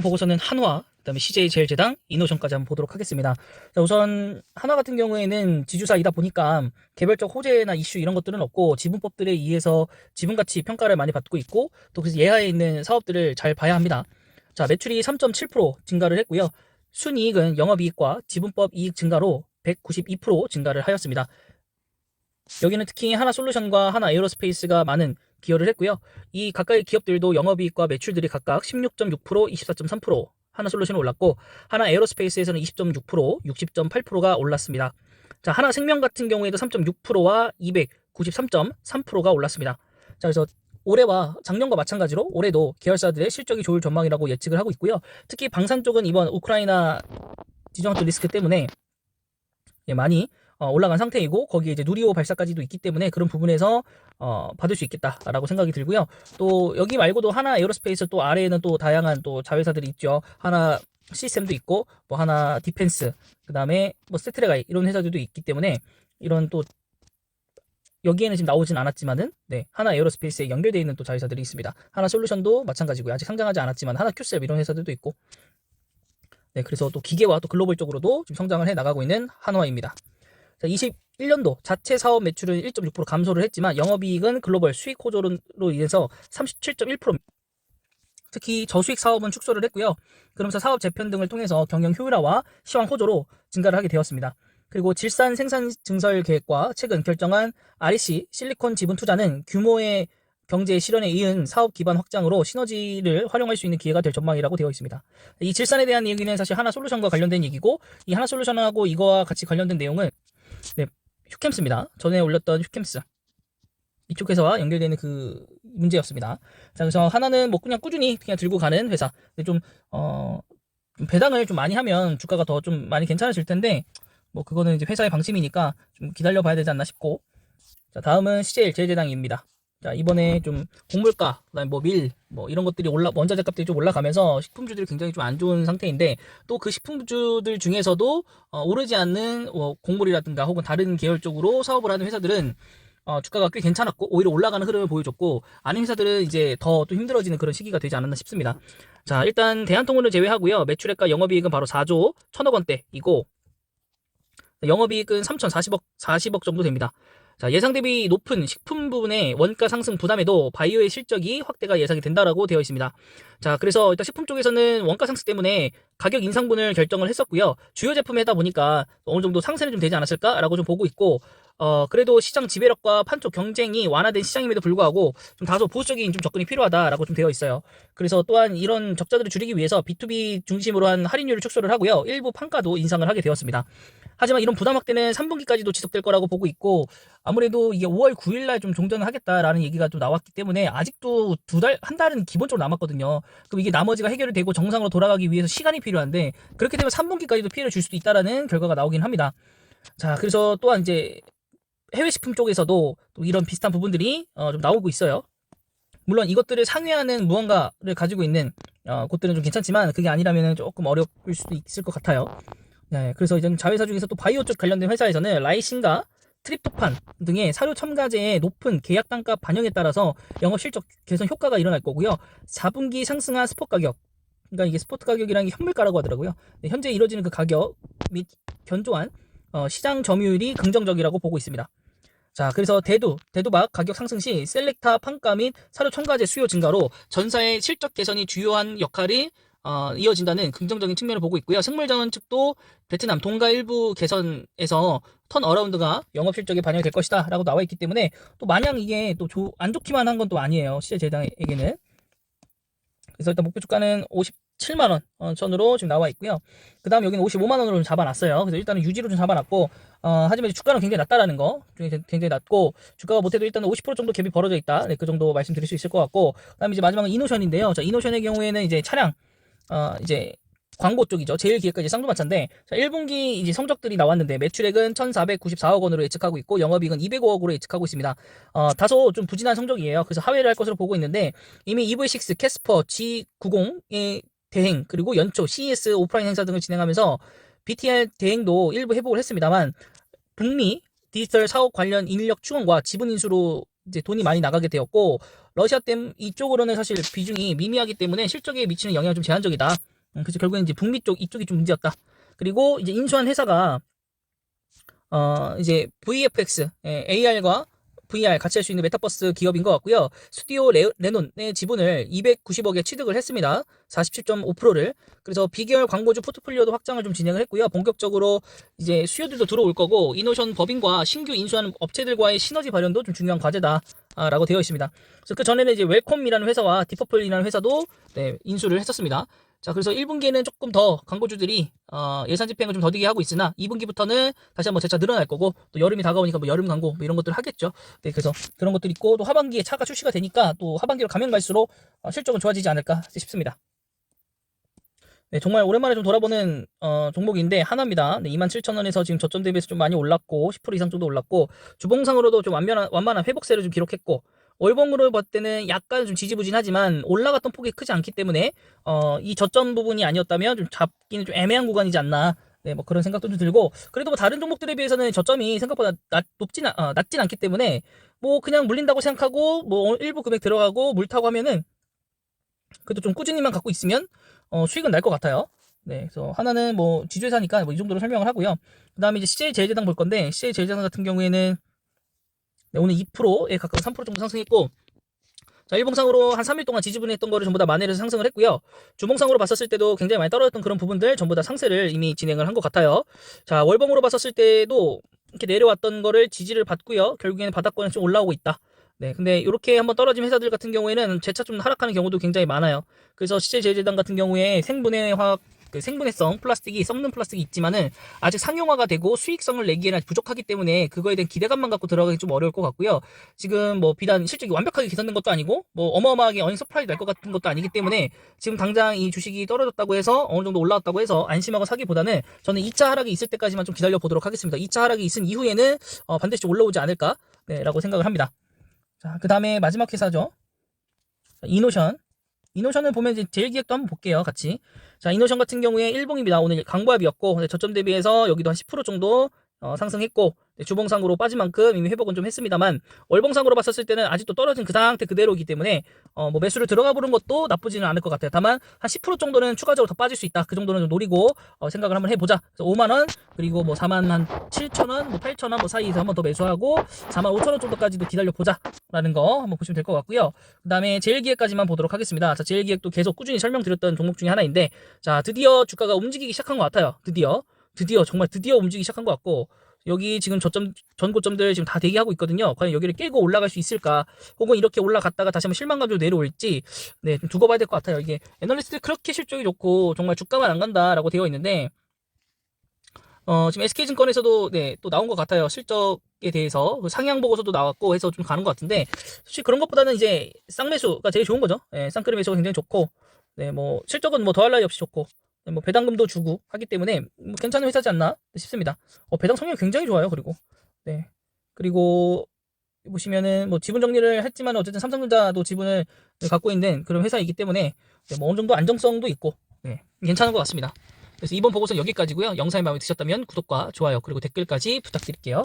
보고서는 한화, 그다음에 CJ제일제당, 이노션까지 한번 보도록 하겠습니다. 자, 우선 한화 같은 경우에는 지주사이다 보니까 개별적 호재나 이슈 이런 것들은 없고 지분법들에 의해서 지분가치 평가를 많이 받고 있고 또 그래서 예하에 있는 사업들을 잘 봐야 합니다. 자, 매출이 3.7% 증가를 했고요. 순이익은 영업이익과 지분법 이익 증가로 192% 증가를 하였습니다. 여기는 특히 하나솔루션과 하나에어로스페이스가 많은 기여를 했고요. 이 각각의 기업들도 영업이익과 매출들이 각각 16.6%, 24.3%, 하나솔루션은 올랐고 하나에어로스페이스에서는 20.6%, 60.8%가 올랐습니다. 자, 하나생명 같은 경우에도 3.6%와 293.3%가 올랐습니다. 자, 그래서 올해와 작년과 마찬가지로 올해도 계열사들의 실적이 좋을 전망이라고 예측을 하고 있고요. 특히 방산 쪽은 이번 우크라이나 지정학적 리스크 때문에 많이 올라간 상태이고 거기에 이제 누리호 발사까지도 있기 때문에 그런 부분에서 받을 수 있겠다라고 생각이 들고요. 또 여기 말고도 하나 에어로스페이스 또 아래에는 또 다양한 또 자회사들이 있죠. 하나 시스템도 있고 뭐 하나 디펜스, 그다음에 뭐 세트레가이 이런 회사들도 있기 때문에 이런 또 여기에는 지금 나오진 않았지만은 하나 에어로스페이스에 연결되어 있는 또 자회사들이 있습니다. 하나 솔루션도 마찬가지고요. 아직 상장하지 않았지만 하나 큐셀 이런 회사들도 있고 그래서 또 기계와 또 글로벌 쪽으로도 지금 성장을 해 나가고 있는 한화입니다. 자, 21년도 자체 사업 매출은 1.6% 감소를 했지만 영업이익은 글로벌 수익 호조로 인해서 37.1%, 특히 저수익 사업은 축소를 했고요. 그러면서 사업 재편 등을 통해서 경영 효율화와 시황 호조로 증가를 하게 되었습니다. 그리고 질산 생산 증설 계획과 최근 결정한 REC 실리콘 지분 투자는 규모의 경제 실현에 이은 사업 기반 확장으로 시너지를 활용할 수 있는 기회가 될 전망이라고 되어 있습니다. 이 질산에 대한 얘기는 사실 하나솔루션과 관련된 얘기고 이 하나솔루션하고 이거와 같이 관련된 내용은 휴캠스입니다. 전에 올렸던 휴캠스 이쪽 회사와 연결되는 그 문제였습니다. 자, 그래서 하나는 뭐 그냥 꾸준히 그냥 들고 가는 회사. 근데 좀 배당을 좀 많이 하면 주가가 더 좀 많이 괜찮아질 텐데 뭐 그거는 이제 회사의 방침이니까 좀 기다려 봐야 되지 않나 싶고. 자, 다음은 CJ제일제당입니다. 자, 이번에 좀 곡물가, 그다음에 뭐 밀, 뭐 이런 것들이 원자재 값들이 좀 올라가면서 식품주들이 굉장히 좀 안 좋은 상태인데 또 그 식품주들 중에서도 오르지 않는 곡물이라든가 혹은 다른 계열 쪽으로 사업을 하는 회사들은 주가가 꽤 괜찮았고 오히려 올라가는 흐름을 보여줬고 아닌 회사들은 이제 더 또 힘들어지는 그런 시기가 되지 않았나 싶습니다. 자, 일단 대한통운을 제외하고요. 매출액과 영업이익은 바로 4조 1천억 원대이고 영업이익은 3,040억 정도 됩니다. 자, 예상 대비 높은 식품 부분의 원가 상승 부담에도 바이오의 실적이 확대가 예상이 된다라고 되어 있습니다. 자, 그래서 일단 식품 쪽에서는 원가 상승 때문에 가격 인상분을 결정을 했었고요. 주요 제품에 하다 보니까 어느 정도 상승이 좀 되지 않았을까라고 좀 보고 있고, 그래도 시장 지배력과 판촉 경쟁이 완화된 시장임에도 불구하고 좀 다소 보수적인 좀 접근이 필요하다라고 좀 되어 있어요. 그래서 또한 이런 적자들을 줄이기 위해서 B2B 중심으로 한 할인율을 축소를 하고요. 일부 판가도 인상을 하게 되었습니다. 하지만 이런 부담 확대는 3분기까지도 지속될 거라고 보고 있고 아무래도 이게 5월 9일날 좀 종전을 하겠다라는 얘기가 좀 나왔기 때문에 아직도 한 달은 기본적으로 남았거든요. 그럼 이게 나머지가 해결이 되고 정상으로 돌아가기 위해서 시간이 필요한데 그렇게 되면 3분기까지도 피해를 줄 수도 있다라는 결과가 나오긴 합니다. 자, 그래서 또한 이제 해외 식품 쪽에서도 또 이런 비슷한 부분들이 좀 나오고 있어요. 물론 이것들을 상회하는 무언가를 가지고 있는 곳들은 좀 괜찮지만 그게 아니라면 조금 어려울 수도 있을 것 같아요. 네, 그래서 이전 자회사 중에서 또 바이오 쪽 관련된 회사에서는 라이신과 트립토판 등의 사료 첨가제의 높은 계약 단가 반영에 따라서 영업 실적 개선 효과가 일어날 거고요. 4분기 상승한 스포 가격, 그러니까 이게 스포트 가격이라는 게 현물가라고 하더라고요. 네, 현재 이뤄지는 그 가격 및 견조한 시장 점유율이 긍정적이라고 보고 있습니다. 자, 그래서 대두박 가격 상승 시 셀렉타 판가 및 사료 첨가제 수요 증가로 전사의 실적 개선이 주요한 역할이 이어진다는 긍정적인 측면을 보고 있고요. 생물자원 측도 베트남 동가 일부 개선에서 턴 어라운드가 영업 실적에 반영이 될 것이다 라고 나와 있기 때문에 또 마냥 이게 또 안 좋기만 한 건 또 아니에요. CJ제일제당에게는. 그래서 일단 목표 주가는 57만원 선으로 지금 나와 있고요. 그 다음 여기는 55만원으로 좀 잡아놨어요. 그래서 일단은 유지로 좀 잡아놨고, 하지만 주가는 굉장히 낮다라는 거, 굉장히 낮고, 주가가 못해도 일단은 50% 정도 갭이 벌어져 있다. 네, 그 정도 말씀드릴 수 있을 것 같고, 그 다음에 이제 마지막은 이노션인데요. 자, 이노션의 경우에는 이제 차량, 이제 광고 쪽이죠. 제일 기획가 이제 쌍두마차인데, 자, 1분기 이제 성적들이 나왔는데, 매출액은 1,494억 원으로 예측하고 있고, 영업이익은 205억으로 예측하고 있습니다. 다소 좀 부진한 성적이에요. 그래서 하회를 할 것으로 보고 있는데, 이미 EV6, 캐스퍼, G90의 대행, 그리고 연초, CES 오프라인 행사 등을 진행하면서, BTR 대행도 일부 회복을 했습니다만, 북미 디지털 사업 관련 인력 충원과 지분 인수로 이제 돈이 많이 나가게 되었고, 러시아 댐 이쪽으로는 사실 비중이 미미하기 때문에 실적에 미치는 영향이 좀 제한적이다. 그래서 결국엔 이제 북미 쪽 이쪽이 좀 문제였다. 그리고 이제 인수한 회사가 이제 VFX, AR과 VR 같이 할 수 있는 메타버스 기업인 것 같고요. 스튜디오 레논의 지분을 290억에 취득을 했습니다. 47.5%를. 그래서 비계열 광고주 포트폴리오도 확장을 좀 진행을 했고요. 본격적으로 이제 수요들도 들어올 거고, 이노션 법인과 신규 인수하는 업체들과의 시너지 발현도 좀 중요한 과제다. 라고 되어 있습니다. 그래서 그 전에는 이제 웰컴이라는 회사와 디퍼플이라는 회사도 인수를 했었습니다. 자, 그래서 1분기에는 조금 더 광고주들이 예산 집행을 좀 더디게 하고 있으나 2분기부터는 다시 한번 재차 늘어날 거고, 또 여름이 다가오니까 뭐 여름 광고 뭐 이런 것들 하겠죠. 네, 그래서 그런 것들이 있고, 또 하반기에 차가 출시가 되니까 또 하반기로 가면 갈수록 실적은 좋아지지 않을까 싶습니다. 네, 정말 오랜만에 좀 돌아보는 종목인데 하나입니다. 네, 27,000원에서 지금 저점 대비해서 좀 많이 올랐고 10% 이상 정도 올랐고, 주봉상으로도 좀 완만한 회복세를 좀 기록했고, 월봉으로 봤을 때는 약간 좀 지지부진하지만 올라갔던 폭이 크지 않기 때문에 이 저점 부분이 아니었다면 좀 잡기는 좀 애매한 구간이지 않나. 네, 뭐 그런 생각도 좀 들고, 그래도 뭐 다른 종목들에 비해서는 저점이 생각보다 낮진 않기 때문에 뭐 그냥 물린다고 생각하고 뭐 일부 금액 들어가고 물타고 하면은, 그래도 좀 꾸준히만 갖고 있으면 수익은 날 것 같아요. 네, 그래서 하나는 뭐 지주회사니까 뭐 이 정도로 설명을 하고요. 그 다음에 이제 CJ제일제당 볼 건데, CJ제일제당 같은 경우에는 네, 오늘 2%에 가까운 3% 정도 상승했고, 자, 일봉상으로 한 3일 동안 지지분했던 거를 전부 다 만회해서 상승을 했고요. 주봉상으로 봤었을 때도 굉장히 많이 떨어졌던 그런 부분들 전부 다 상세를 이미 진행을 한 것 같아요. 자, 월봉으로 봤었을 때도 이렇게 내려왔던 거를 지지를 받고요. 결국에는 바닥권에 좀 올라오고 있다. 네, 근데 이렇게 한번 떨어진 회사들 같은 경우에는 재차 좀 하락하는 경우도 굉장히 많아요. 그래서 CJ제일제당 같은 경우에 생분해성 플라스틱이 썩는 플라스틱이 있지만은 아직 상용화가 되고 수익성을 내기에는 부족하기 때문에 그거에 대한 기대감만 갖고 들어가기 좀 어려울 것 같고요. 지금 뭐 비단 실적이 완벽하게 개선된 것도 아니고 뭐 어마어마하게 어닝 서프라이즈 날 것 같은 것도 아니기 때문에 지금 당장 이 주식이 떨어졌다고 해서 어느 정도 올라왔다고 해서 안심하고 사기보다는 저는 2차 하락이 있을 때까지만 좀 기다려 보도록 하겠습니다. 2차 하락이 있은 이후에는 반드시 올라오지 않을까, 라고 생각을 합니다. 자, 그 다음에 마지막 회사죠. 이노션. 이노션을 보면 이제 제일 기획도 한번 볼게요, 같이. 자, 이노션 같은 경우에 일봉입니다. 오늘 강보합이었고, 저점 대비해서 여기도 한 10% 정도 상승했고, 주봉상으로 빠진 만큼 이미 회복은 좀 했습니다만, 월봉상으로 봤었을 때는 아직도 떨어진 그 상태 그대로이기 때문에 뭐 매수를 들어가 보는 것도 나쁘지는 않을 것 같아요. 다만 한 10% 정도는 추가적으로 더 빠질 수 있다. 그 정도는 좀 노리고 생각을 한번 해보자. 그래서 5만 원, 그리고 뭐 4만 한 7천 원, 뭐 8천 원 뭐 사이에서 한번 더 매수하고 4만 5천 원 정도까지도 기다려 보자라는 거 한번 보시면 될 것 같고요. 그다음에 제일기획까지만 보도록 하겠습니다. 자, 제일기획도 계속 꾸준히 설명드렸던 종목 중에 하나인데, 자, 드디어 주가가 움직이기 시작한 것 같아요. 정말 드디어 움직이기 시작한 것 같고, 여기 지금 전 고점들 지금 다 대기하고 있거든요. 과연 여기를 깨고 올라갈 수 있을까? 혹은 이렇게 올라갔다가 다시 한번 실망감으로 내려올지, 네, 좀 두고 봐야 될 것 같아요. 이게 애널리스트 그렇게 실적이 좋고 정말 주가만 안 간다라고 되어 있는데, 지금 SK증권에서도 네, 또 나온 것 같아요. 실적에 대해서 상향 보고서도 나왔고 해서 좀 가는 것 같은데, 사실 그런 것보다는 이제 쌍매수가 제일 좋은 거죠. 네, 쌍끌이 매수가 굉장히 좋고, 네, 뭐 실적은 뭐 더할 나위 없이 좋고, 네, 뭐 배당금도 주고 하기 때문에 뭐 괜찮은 회사지 않나 싶습니다. 배당 성향 굉장히 좋아요. 그리고 보시면은 뭐 지분 정리를 했지만 어쨌든 삼성전자도 지분을 갖고 있는 그런 회사이기 때문에 네, 뭐 어느 정도 안정성도 있고, 네, 괜찮은 것 같습니다. 그래서 이번 보고서는 여기까지고요. 영상이 마음에 드셨다면 구독과 좋아요 그리고 댓글까지 부탁드릴게요.